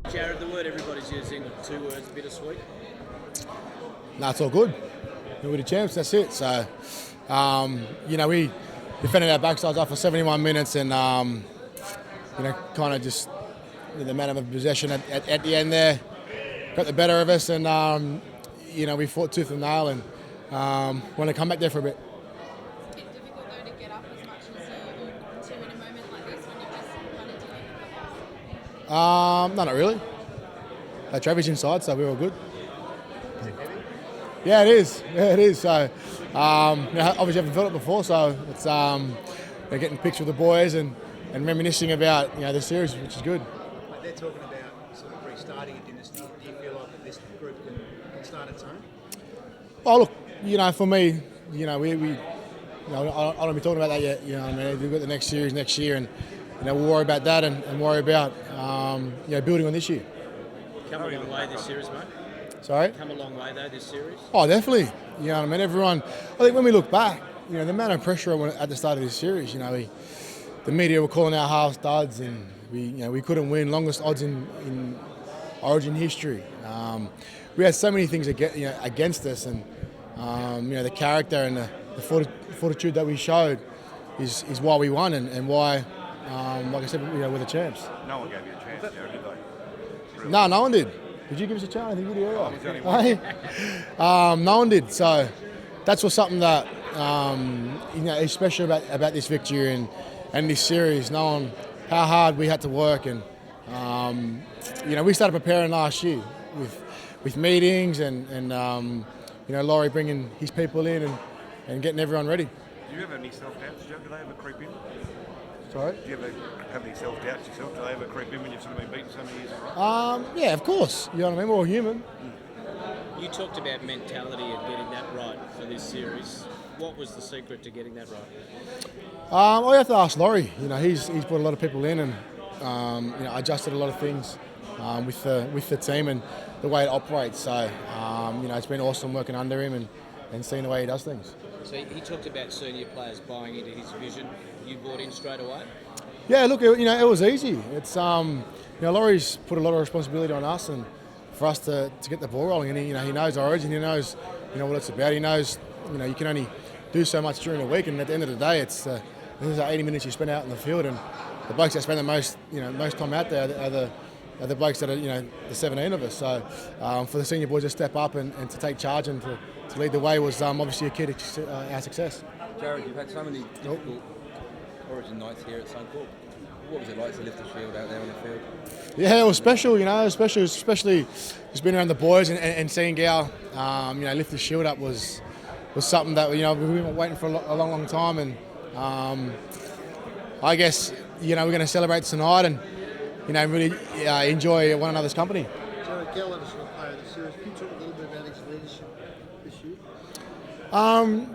Jarryd, the word everybody's using, two words, bittersweet. No, it's all good. We're the champs, that's it. So, we defended our backsides off for 71 minutes and, kind of just the amount of possession at the end there got the better of us and, we fought tooth and nail and want to come back there for a bit. Is it difficult though to get up as much as you want to in a moment like this when you've just kind of did it? No, not really. Travis inside, so we're all good. Is it heavy? Yeah, it is. Yeah, it is. So, obviously haven't felt it before, so it's getting pictures with the boys and reminiscing about the series, which is good. Like they're talking about sort of restarting a dynasty. Do you feel like this group can start its own? Oh, look, for me, we I don't want to be talking about that yet. We've got the next series next year, and we'll worry about that and worry about building on this year. Come a long way this series, mate. Sorry? Come a long way though this series. Oh, definitely. Everyone. I think when we look back, the amount of pressure at the start of this series. The media were calling our half studs, and we couldn't win. Longest odds in Origin history. We had so many things against us, and the character and the fortitude that we showed is why we won and why, like I said, we're the champs. No one gave you a chance, Jarryd, did they? Really? No one did. Did you give us a chance? I think you did. Oh, there's only one. No one did. So that's what's something that is special about this victory and this series, knowing how hard we had to work and we started preparing last year with meetings and Laurie bringing his people in and getting everyone ready. Do you ever have any self-doubts, Joe? Do they ever creep in? Sorry? Do you ever have any self-doubts yourself? Do they ever creep in when you've sort of been beaten so many years in a row? Yeah, of course. You know what I mean? We're all human. You talked about mentality and getting that right for this series. What was the secret to getting that right? You have to ask Laurie. He's brought a lot of people in and adjusted a lot of things with the team and the way it operates. So it's been awesome working under him and seeing the way he does things. So he talked about senior players buying into his vision. You bought in straight away? Yeah, look, it was easy. It's Laurie's put a lot of responsibility on us and for us to get the ball rolling. And he knows Origin. He knows what it's about. He knows you can only do so much during the week, and at the end of the day, it's this is 80 minutes you spend out in the field, and the blokes that spend the most time out there are the blokes that are the 17 of us. So for the senior boys to step up and to take charge and to lead the way was obviously a key to our success. Jarryd, you've had so many difficult Origin nights here at Suncorp. What was it like to lift the shield out there on the field? Yeah, it was special, especially just being around the boys and seeing Gal, lift the shield up was something that we've been waiting for a long time, and I guess we're going to celebrate tonight and really enjoy one another's company. Jarryd, Gal let us know player of the series. Can you talk a little bit about his leadership this year?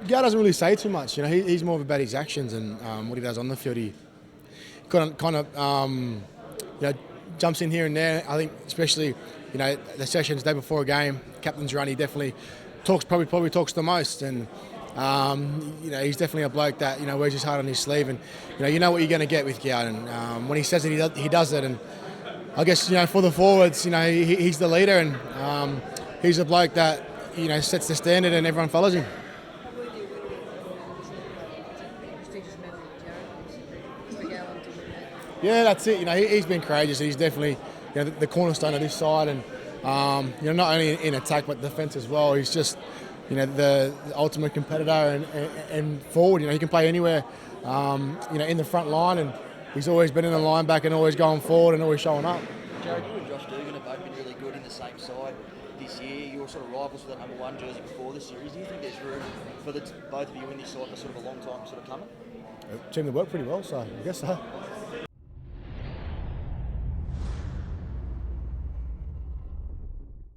Gal doesn't really say too much. He's more about his actions and what he does on the field. He kind of jumps in here and there. I think especially the sessions the day before a game, captain's run. He definitely probably talks the most, and he's definitely a bloke that wears his heart on his sleeve, and what you're going to get with Gal. And when he says it, he does it. And I guess for the forwards, he's the leader, and he's a bloke that sets the standard, and everyone follows him. Yeah, that's it. He's been courageous. He's definitely the cornerstone of this side, and not only in attack but defence as well. He's just the ultimate competitor and forward. He can play anywhere. In the front line, and he's always been in the line back and always going forward and always showing up. Jarryd, you and Josh Dugan have both been really good in the same side this year. You were sort of rivals for that number one jersey before the series. Do you think there's room for both of you in this side for sort of a long time sort of coming? Team that worked pretty well, so I guess so.